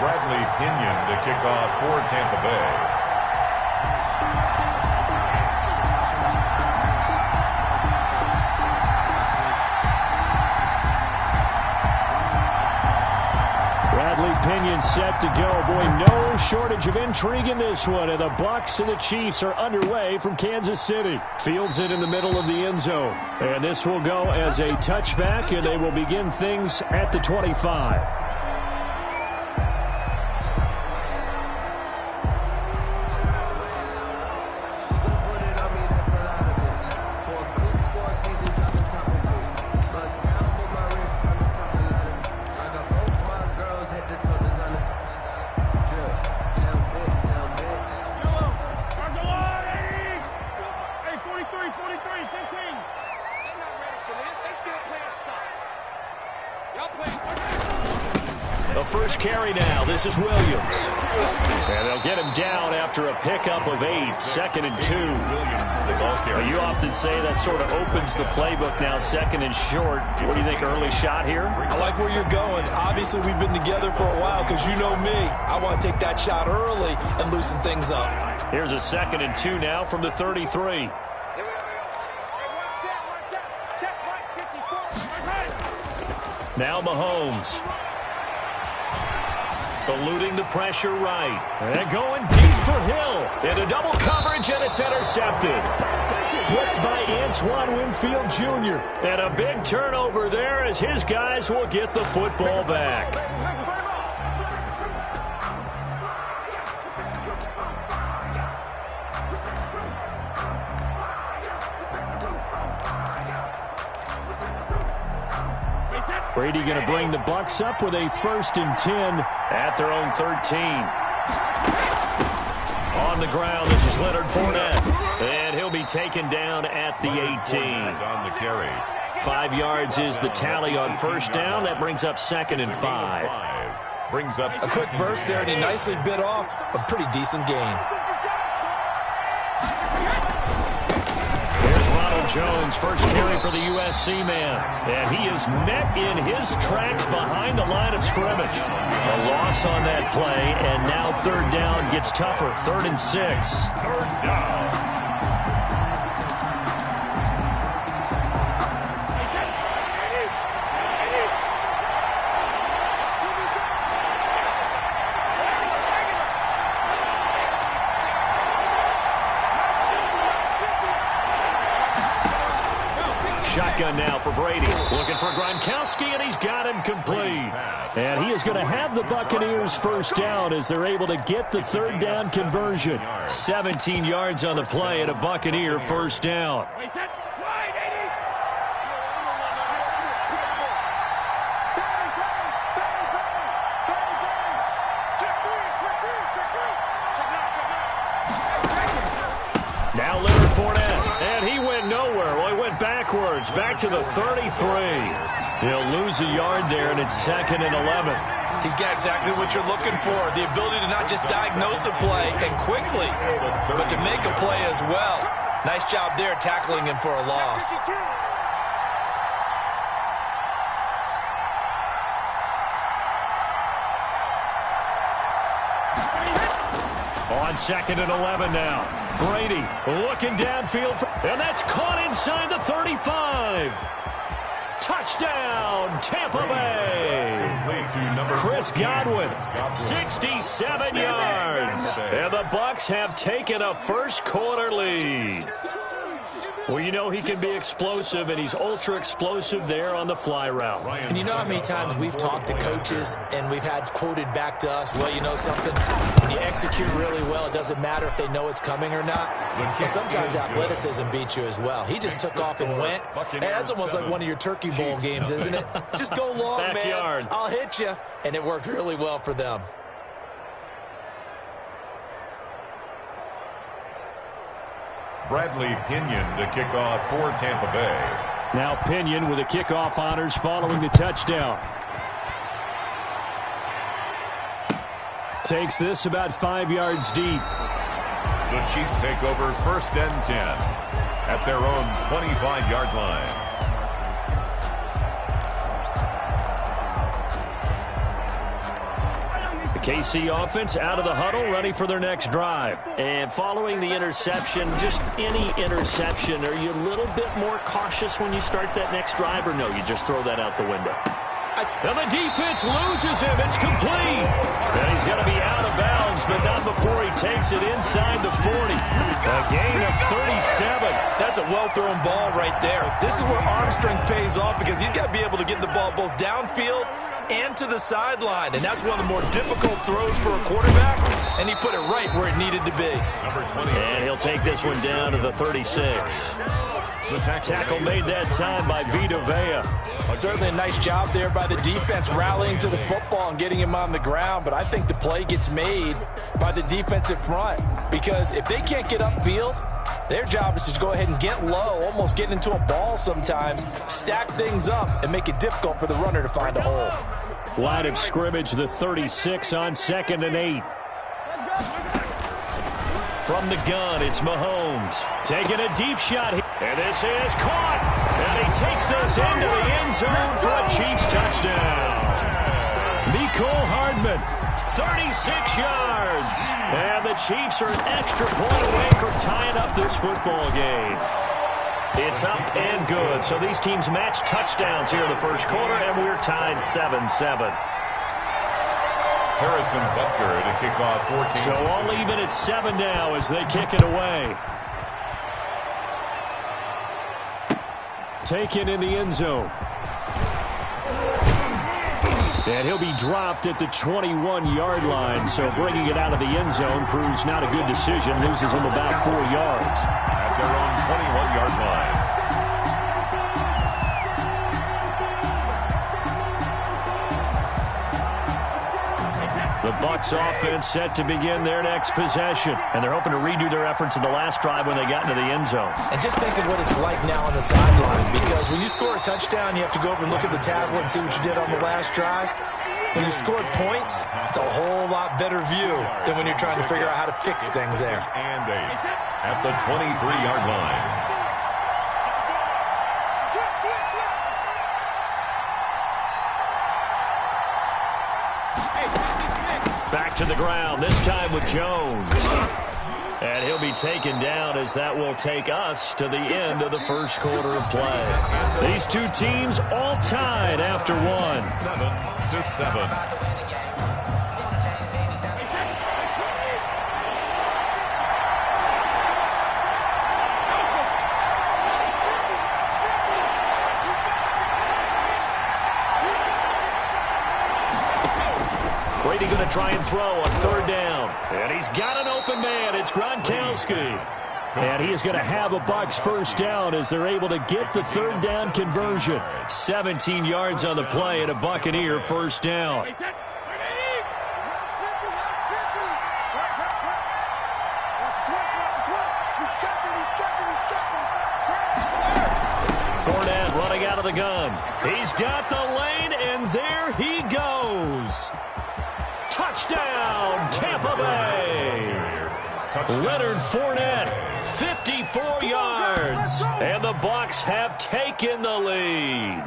Bradley Pinion to kick off for Tampa Bay. Bradley Pinion set to go. Boy, no shortage of intrigue in this one. And the Bucs and the Chiefs are underway from Kansas City. Fields it in the middle of the end zone. And this will go as a touchback, and they will begin things at the 25. The first carry now. This is Williams. And they'll get him down after a pickup of 8. 2nd and 2. You often say that sort of opens the playbook now, 2nd and short. What do you think, early shot here? I like where you're going. Obviously, we've been together for a while because you know me. I want to take that shot early and loosen things up. Here's a 2nd and 2 now from the 33. Now Mahomes. Eluding the pressure right. And going deep for Hill. Into double coverage, and it's intercepted. Blitzed by Antoine Winfield Jr. And a big turnover there as his guys will get the football back. Brady going to bring the Bucs up with a 1st and 10 at their own 13. On the ground, this is Leonard Fournette. And he'll be taken down at the 18. On the carry. 5 yards is the tally on 1st down. That brings up 2nd and 5. Brings up a quick burst there, and he nicely bit off a pretty decent gain. Jones, first carry for the USC man. And he is met in his tracks behind the line of scrimmage. A loss on that play, and now 3rd down gets tougher. 3rd and 6. 3rd down. Shotgun now for Brady. Looking for Gronkowski, and he's got him complete. And he is going to have the Buccaneers 1st down as they're able to get the 3rd down conversion. 17 yards on the play, and a Buccaneer 1st down. Now Leonard Fournette, and he went nowhere. Well, he went backwards, back to the 33. He'll lose a yard there, and it's 2nd and 11. He's got exactly what you're looking for, the ability to not just diagnose a play and quickly, but to make a play as well. Nice job there tackling him for a loss. On 2nd and 11 now. Brady looking downfield, and that's caught inside the 35. Touchdown, Tampa Bay. Chris Godwin, 67 yards. And the Bucs have taken a 1st quarter lead. Well, you know he can be explosive, and he's ultra-explosive there on the fly route. And you know how many times we've talked to coaches, and we've had quoted back to us, well, you know something? When you execute really well, it doesn't matter if they know it's coming or not. But sometimes athleticism beats you as well. He just took off and went. Hey, that's almost like one of your Turkey Bowl games, isn't it? Just go long, Backyard. man. I'll hit you. And it worked really well for them. Bradley Pinion to kick off for Tampa Bay. Now Pinion with the kickoff honors following the touchdown. Takes this about 5 yards deep. The Chiefs take over 1st and 10 at their own 25-yard line. KC offense out of the huddle, ready for their next drive. And following the interception, just any interception, are you a little bit more cautious when you start that next drive, or no, you just throw that out the window? And the defense loses him. It's complete. And he's going to be out of bounds, but not before he takes it inside the 40. A gain of 37. That's a well-thrown ball right there. This is where arm strength pays off because he's got to be able to get the ball both downfield and to the sideline. And that's one of the more difficult throws for a quarterback, and he put it right where it needed to be. Number 20. And he'll take this one down to the 36. The tackle made that time by Vita Vea. Certainly a nice job there by the defense rallying to the football and getting him on the ground, but I think the play gets made by the defensive front because if they can't get upfield, their job is to go ahead and get low, almost get into a ball sometimes, stack things up, and make it difficult for the runner to find a hole. Line of scrimmage, the 36 on 2nd and 8. From the gun, it's Mahomes. Taking a deep shot here. And this is caught. And he takes this into the end zone for a Chiefs touchdown. Mecole Hardman, 36 yards. And the Chiefs are an extra point away from tying up this football game. It's up and good. So these teams match touchdowns here in the first quarter, and we're tied 7-7. Harrison Butker to kick off 14. So all even at 7 now as they kick it away. Taken in the end zone. And he'll be dropped at the 21-yard line. So bringing it out of the end zone proves not a good decision. Loses him about 4 yards. At their own 21-yard line. The Bucs offense set to begin their next possession. And they're hoping to redo their efforts in the last drive when they got into the end zone. And just think of what it's like now on the sideline, because when you score a touchdown, you have to go over and look at the tablet and see what you did on the last drive. When you scored points, it's a whole lot better view than when you're trying to figure out how to fix things there. And 8 at the 23-yard line. Back to the ground, this time with Jones. And he'll be taken down as that will take us to the end of the first quarter of play. These two teams all tied after one. 7-7. Brady going to try and throw on 3rd down. And he's got an open man. It's Gronkowski. And he is going to have a Bucs first down as they're able to get the 3rd down conversion. 17 yards on the play and a Buccaneer first down. Fournette running out of the gun. He's got the lane, and there he goes. Touchdown, Tampa Bay. Leonard Fournette, 54 yards. And the Bucs have taken the lead.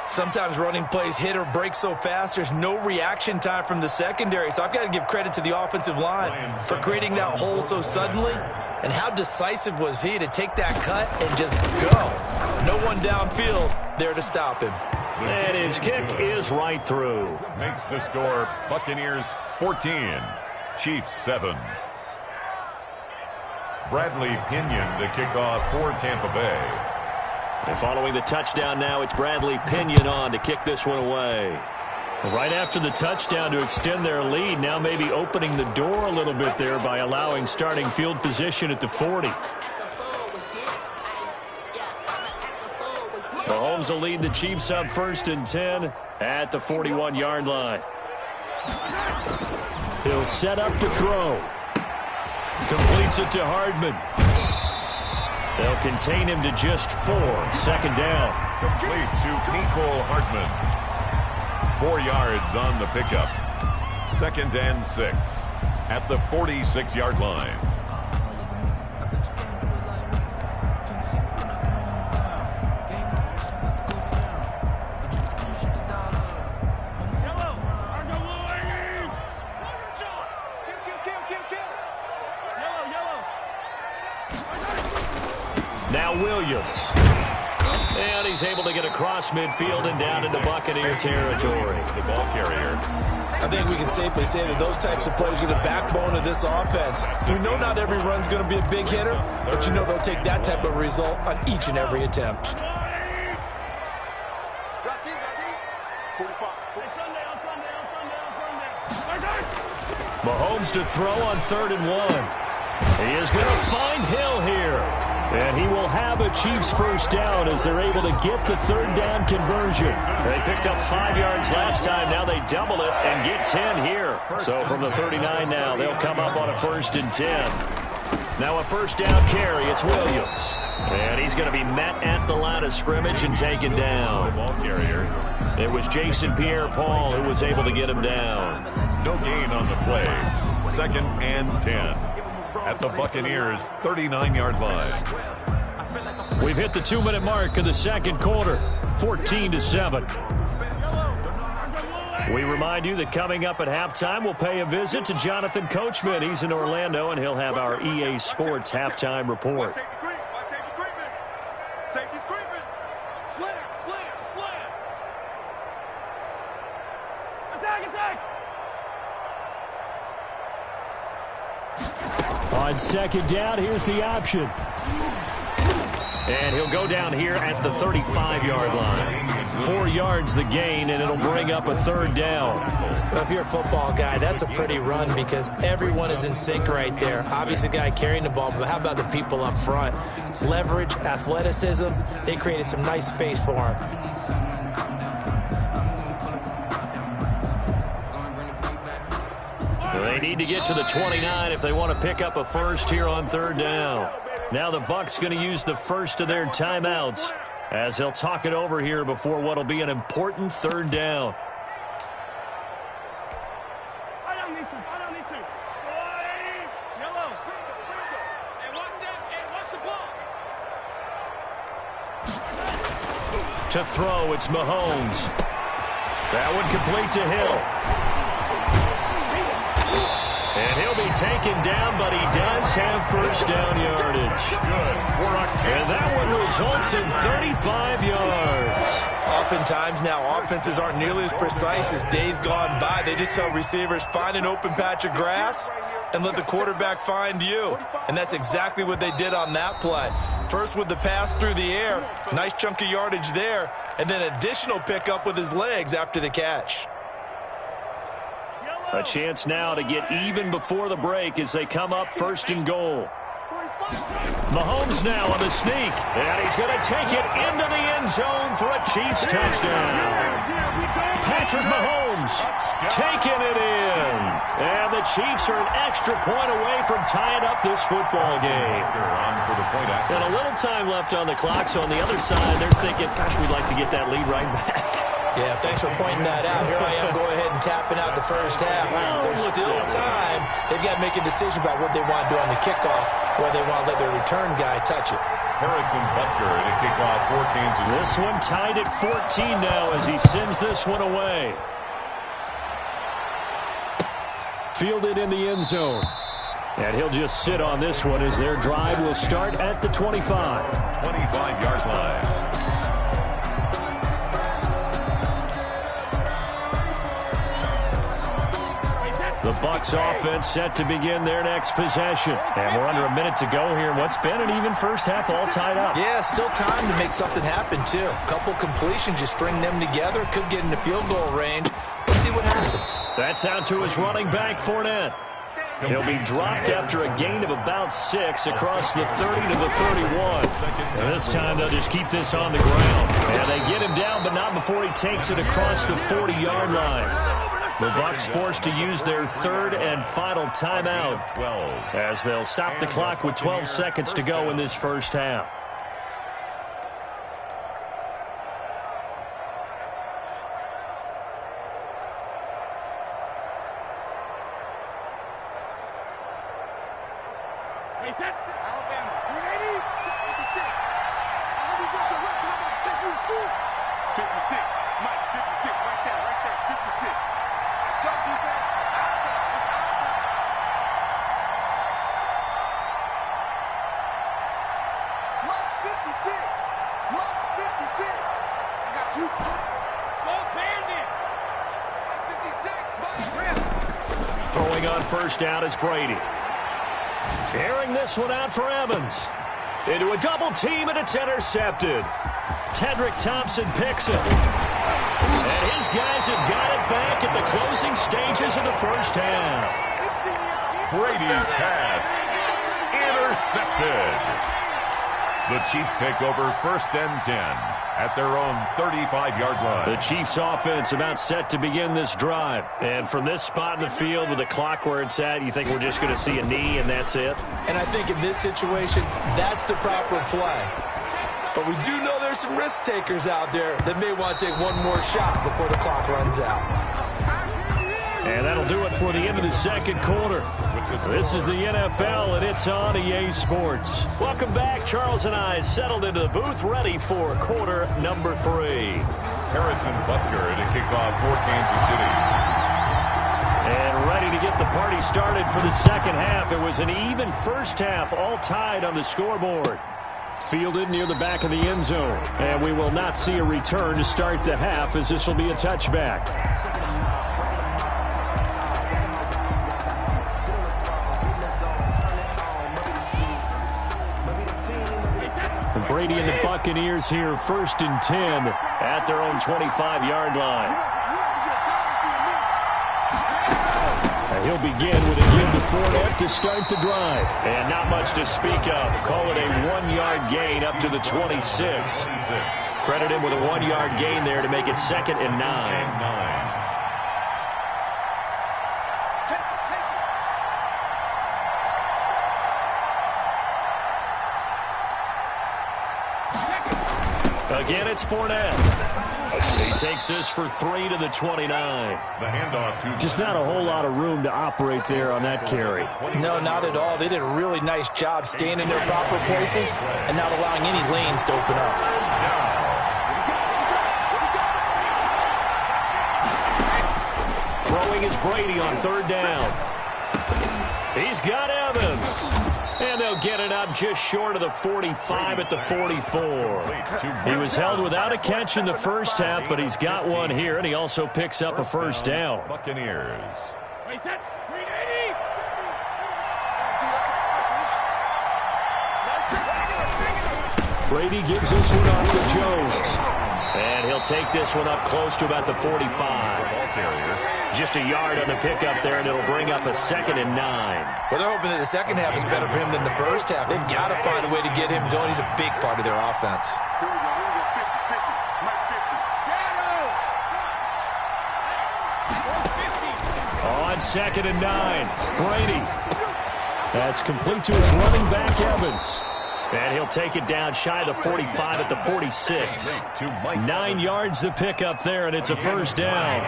Sometimes running plays hit or break so fast, there's no reaction time from the secondary. So I've got to give credit to the offensive line for creating that hole so suddenly. And how decisive was he to take that cut and just go? No one downfield there to stop him. And his kick is right through. Makes the score Buccaneers 14, Chiefs 7. Bradley Pinion to kick off for Tampa Bay. And following the touchdown now, it's Bradley Pinion on to kick this one away. Right after the touchdown to extend their lead, now maybe opening the door a little bit there by allowing starting field position at the 40. Mahomes will lead the Chiefs up 1st and 10 at the 41-yard line. He'll set up to throw. Completes it to Hardman. They'll contain him to just 4. 2nd down. Complete to Mecole Hardman. 4 yards on the pickup. 2nd and 6 at the 46-yard line. Williams. And he's able to get across midfield and down into Buccaneer territory. The ball carrier. I think we can safely say that those types of plays are the backbone of this offense. We know not every run's going to be a big hitter, but you know they'll take that type of result on each and every attempt. Mahomes to throw on 3rd and 1. He is going to find Hill here. And he will have a Chiefs first down as they're able to get the 3rd down conversion. They picked up 5 yards last time. Now they double it and get 10 here. So from the 39 now, they'll come up on a 1st and 10. Now a first down carry. It's Williams. And he's going to be met at the line of scrimmage and taken down. Ball carrier. It was Jason Pierre-Paul who was able to get him down. No gain on the play. 2nd and 10. At the Buccaneers' 39-yard line. We've hit the 2-minute mark of the second quarter, 14-7. We remind you that coming up at halftime, we'll pay a visit to Jonathan Coachman. He's in Orlando, and he'll have our EA Sports halftime report. Safety's creeping. Slam. Attack. On 2nd down, here's the option. And he'll go down here at the 35-yard line. 4 yards the gain, and it'll bring up a 3rd down. Well, if you're a football guy, that's a pretty run because everyone is in sync right there. Obviously, the guy carrying the ball, but how about the people up front? Leverage, athleticism, they created some nice space for him. They need to get to the 29 if they want to pick up a first here on 3rd down. Now the Bucs going to use the first of their timeouts as they'll talk it over here before what will be an important 3rd down. To throw, it's Mahomes. That one complete to Hill. And he'll be taken down, but he does have first down yardage. And that one results in 35 yards. Oftentimes now, offenses aren't nearly as precise as days gone by. They just tell receivers, find an open patch of grass and let the quarterback find you. And that's exactly what they did on that play. First with the pass through the air, nice chunk of yardage there, and then additional pickup with his legs after the catch. A chance now to get even before the break as they come up 1st and goal. Mahomes now on the sneak, and he's going to take it into the end zone for a Chiefs touchdown. Patrick Mahomes taking it in. And the Chiefs are an extra point away from tying up this football game. And a little time left on the clock, so on the other side, they're thinking, gosh, we'd like to get that lead right back. Yeah, thanks for pointing that out. Here I am going ahead and tapping out the first half. There's still time. They've got to make a decision about what they want to do on the kickoff, or they want to let their return guy touch it. Harrison Butker at a kickoff for Kansas. This one tied at 14 now as he sends this one away. Fielded in the end zone. And he'll just sit on this one as their drive will start at the 25. 25-yard line. The Bucs offense set to begin their next possession. And we're under a minute to go here. What's been an even first half all tied up. Yeah, still time to make something happen, too. A couple completions, just string them together. Could get into field goal range. Let's see what happens. That's out to his running back, Fournette. He'll be dropped after a gain of about 6 across the 30 to the 31. And this time they'll just keep this on the ground. And they get him down, but not before he takes it across the 40-yard line. The Bucs forced to use their 3rd and final timeout 12. as they'll stop the clock with 12 seconds to go in this first half. Alabama, you ready? 56. I hope you got your left hand up. Take you 56. Mike, 56. Right there. 56. Let's go, defense. It's our time. It's our time. Mike, 56. Throwing on first down is Brady. Carrying this one out for Evans. Into a double team, and it's intercepted. Tedrick Thompson picks it. And his guys have got it back at the closing stages of the first half. Brady's pass intercepted. The Chiefs take over first and 10 at their own 35-yard line. The Chiefs offense about set to begin this drive. And from this spot in the field with the clock where it's at, you think we're just going to see a knee and that's it? And I think in this situation, that's the proper play. But we do know there's some risk takers out there that may want to take one more shot before the clock runs out. And that'll do it for the end of the second quarter. This is the NFL, and it's on EA Sports. Welcome back. Charles and I settled into the booth, ready for quarter number 3. Harrison Butker to kick off for Kansas City. And ready to get the party started for the second half. It was an even first half, all tied on the scoreboard. Fielded near the back of the end zone. And we will not see a return to start the half, as this will be a touchback. Brady and the Buccaneers here, first and 10 at their own 25-yard line. And he'll begin with a give to Fournette to start the drive. And not much to speak of. Call it a 1-yard gain up to the 26. Credit him with a 1-yard gain there to make it 2nd and 9. Again, it's Fournette. He takes this for 3 to the 29. The handoff to just not a whole lot of room to operate there on that carry. No, not at all. They did a really nice job staying in their proper places and not allowing any lanes to open up. Throwing is Brady on 3rd down. He's got Evans. And they'll get it up just short of the 45 at the 44. He was held without a catch in the first half, but he's got one here, and he also picks up a first down. Buccaneers. Brady gives this one off to Jones. And he'll take this one up close to about the 45. Just a yard on the pickup there, and it'll bring up a 2nd and 9. Well, they're hoping that the second half is better for him than the first half. They've got to find a way to get him going. He's a big part of their offense. On 2nd and 9, Brady. That's complete to his running back, Evans. And he'll take it down shy of the 45 at the 46. 9 yards the pickup there, and it's a first down.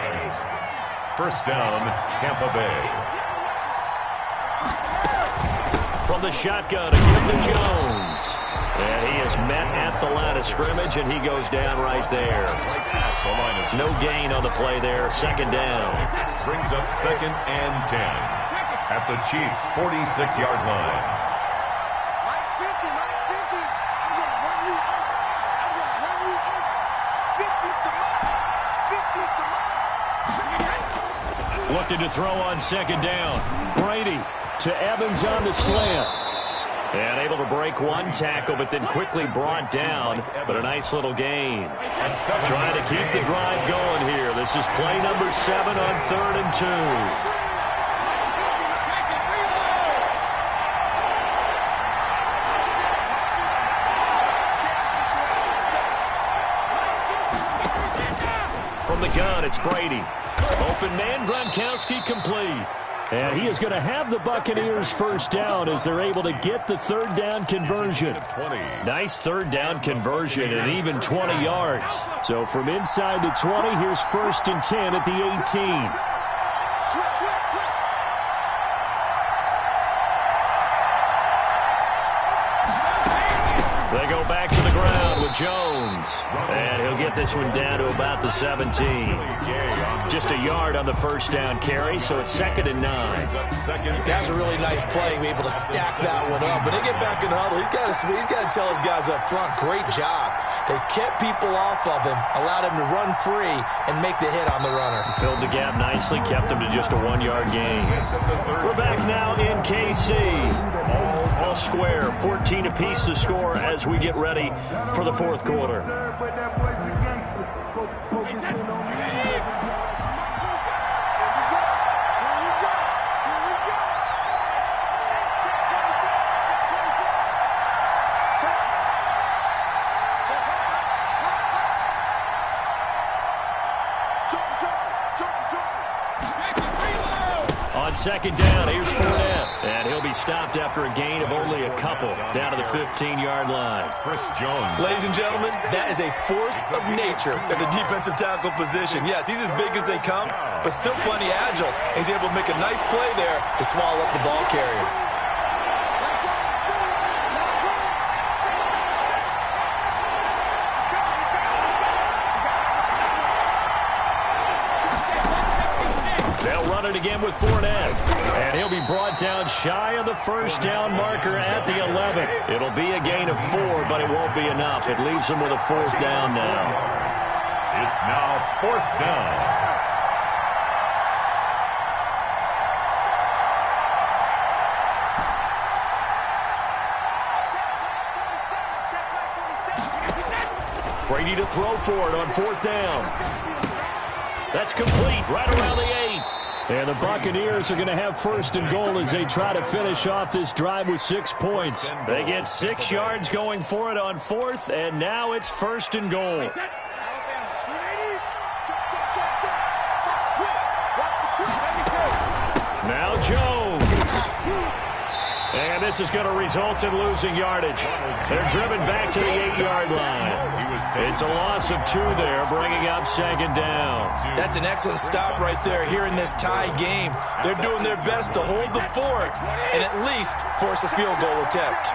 First down, Tampa Bay. From the shotgun, a give to Jones. And he is met at the line of scrimmage, and he goes down right there. No gain on the play there, 2nd down. Brings up 2nd and 10 at the Chiefs' 46-yard line. Looking to throw on 2nd down. Brady to Evans on the slant. And able to break one tackle, but then quickly brought down. But a nice little gain. Trying to keep the drive going here. This is play number 7 on 3rd and 2. From the gun, it's Brady. Open man, Gronkowski complete. And he is going to have the Buccaneers first down as they're able to get the 3rd down conversion. Nice 3rd down conversion and even 20 yards. So from inside the 20, here's 1st and 10 at the 18. They go back to the ground with Jones. And he'll get this one down to about the 17. Just a yard on the first down carry, so it's 2nd and 9. That's a really nice play. We're able to stack that one up. When they get back in the huddle, he's got to tell his guys up front, great job. They kept people off of him, allowed him to run free and make the hit on the runner. Filled the gap nicely, kept him to just a 1-yard gain. We're back now in KC. All square, 14 apiece to score as we get ready for the fourth quarter. On second down, here's Fournette. And he'll be stopped after a gain of only a couple down to the 15-yard line. Chris Jones. Ladies and gentlemen, that is a force of nature at the defensive tackle position. Yes, he's as big as they come, but still plenty agile. He's able to make a nice play there to swallow up the ball carrier. Again with Fournette. And he'll be brought down shy of the first down marker at the 11. It'll be a gain of 4, but it won't be enough. It leaves him with a fourth down now. It's now fourth down. Brady to throw for it on fourth down. That's complete right around the 8. And the Buccaneers are going to have first and goal as they try to finish off this drive with 6 points. They get 6 yards going for it on fourth, and now it's first and goal. Now Jones. And this is going to result in losing yardage. They're driven back to the 8-yard line. It's a loss of 2 there, bringing up second down. That's an excellent stop right there here in this tie game. They're doing their best to hold the fort and at least force a field goal attempt.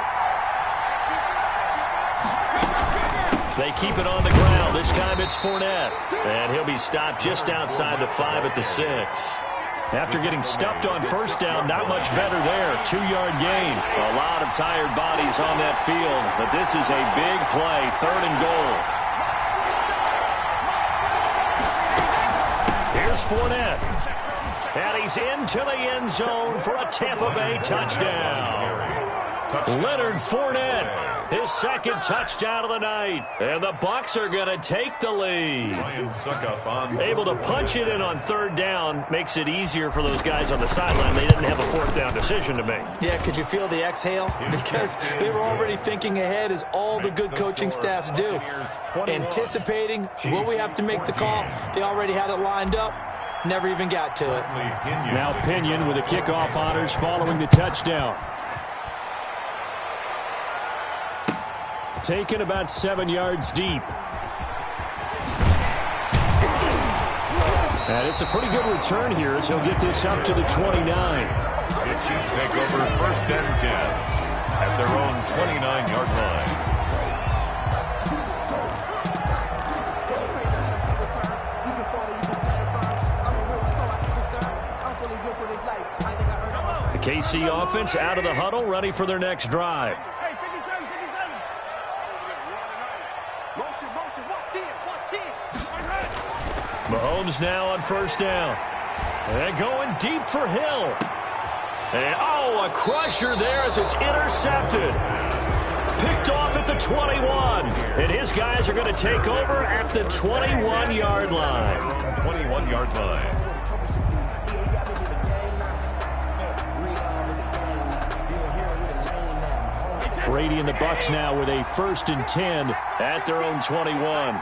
They keep it on the ground. This time it's Fournette. And he'll be stopped just outside the 5 at the 6. After getting stuffed on first down, not much better there. 2-yard gain. A lot of tired bodies on that field, but this is a big play. Third and goal. Here's Fournette. And he's into the end zone for a Tampa Bay touchdown. Leonard Fournette. His second touchdown of the night. And the Bucs are going to take the lead. Able to punch it in on third down makes it easier for those guys on the sideline. They didn't have a fourth down decision to make. Yeah, could you feel the exhale? Because they were already thinking ahead, as all the good coaching staffs do. Anticipating, will we have to make the call? They already had it lined up. Never even got to it. Now Pinion with the kickoff honors following the touchdown. Taken about 7 yards deep. And it's a pretty good return here as he'll get this up to the 29. The Chiefs take over first and 10 at their own 29-yard line. The KC offense out of the huddle, ready for their next drive. Mahomes now on first down. And going deep for Hill. And, a crusher there as it's intercepted. Picked off at the 21. And his guys are going to take over at the 21-yard line. 21-yard line. Brady and the Bucs now with a first and 10 at their own 21.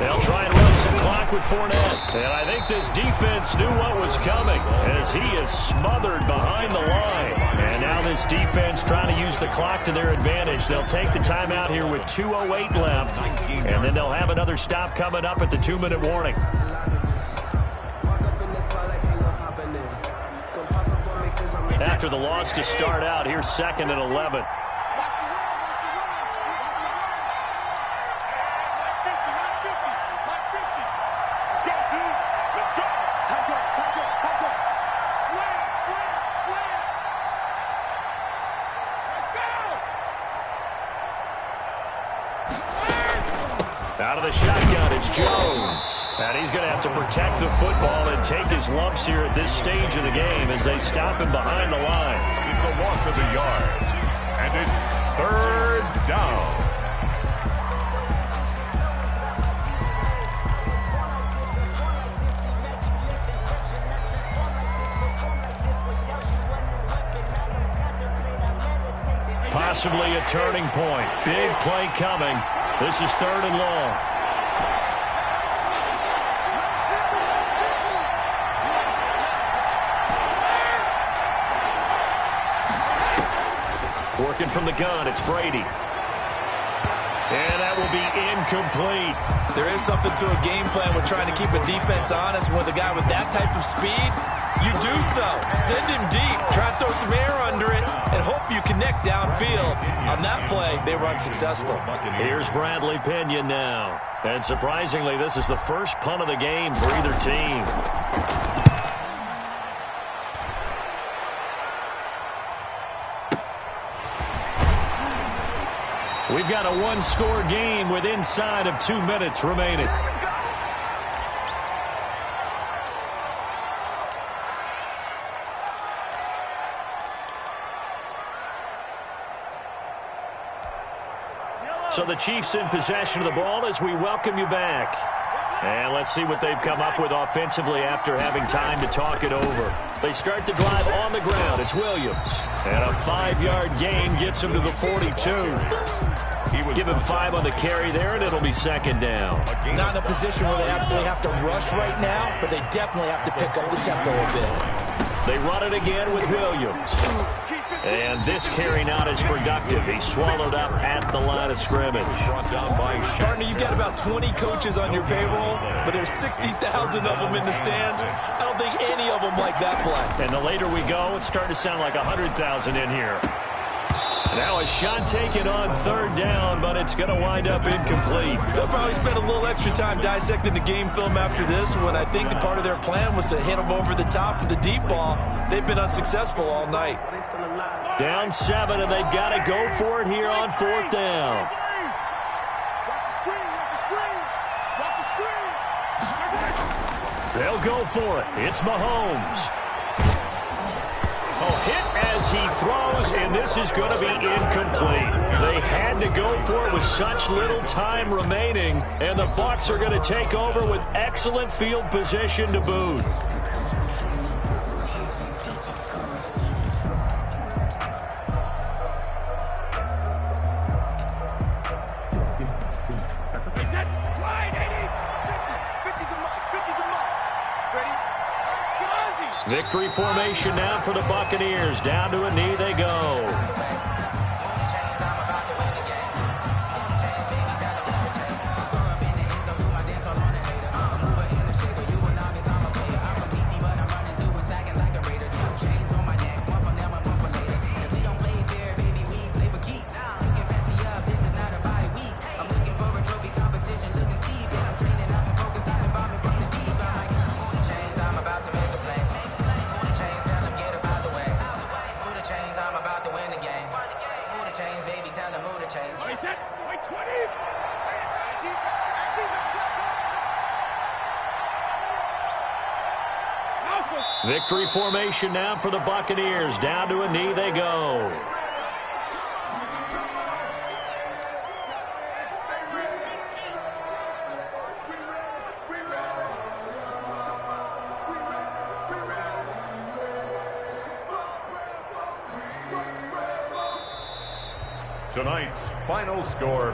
They'll try and run some clock with Fournette. And I think this defense knew what was coming as he is smothered behind the line. And now this defense trying to use the clock to their advantage. They'll take the timeout here with 2:08 left. And then they'll have another stop coming up at the 2-minute warning. After the loss to start out, here's second and 11. Out of the shotgun, it's Jones. And he's going to have to protect the football and take his lumps here at this stage of the game as they stop him behind the line. It's a loss of a yard. And it's third down. Possibly a turning point. Big play coming. This is third and long. Working from the gun, it's Brady. And that will be incomplete. There is something to a game plan with trying to keep a defense honest. And with a guy with that type of speed, you do so. Send him deep. Try to throw some air under it and hope you connect downfield. On that play, they were unsuccessful. Here's Bradley Pinion now. And surprisingly, this is the first punt of the game for either team. We've got a one-score game with inside of 2 minutes remaining. So the Chiefs in possession of the ball as we welcome you back. And let's see what they've come up with offensively after having time to talk it over. They start the drive on the ground. It's Williams. And a 5-yard gain gets him to the 42. Give him 5 on the carry there, and it'll be second down. Not in a position where they absolutely have to rush right now, but they definitely have to pick up the tempo a bit. They run it again with Williams. And this carry not as productive. He's swallowed up at the line of scrimmage. Partner, you've got about 20 coaches on your payroll, but there's 60,000 of them in the stands. I don't think any of them like that play. And the later we go, it's starting to sound like 100,000 in here. Now a shot taken on third down, but it's going to wind up incomplete. They'll probably spend a little extra time dissecting the game film after this one. I think the part of their plan was to hit them over the top with the deep ball. They've been unsuccessful all night. Down 7, and they've got to go for it here on fourth down. They'll go for it. It's Mahomes. Oh, hit as he throws, and this is going to be incomplete. They had to go for it with such little time remaining, and the Bucs are going to take over with excellent field position to boot. Victory formation now for the Buccaneers. Down to a knee they go. Victory formation now for the Buccaneers. Down to a knee they go. Tonight's final score.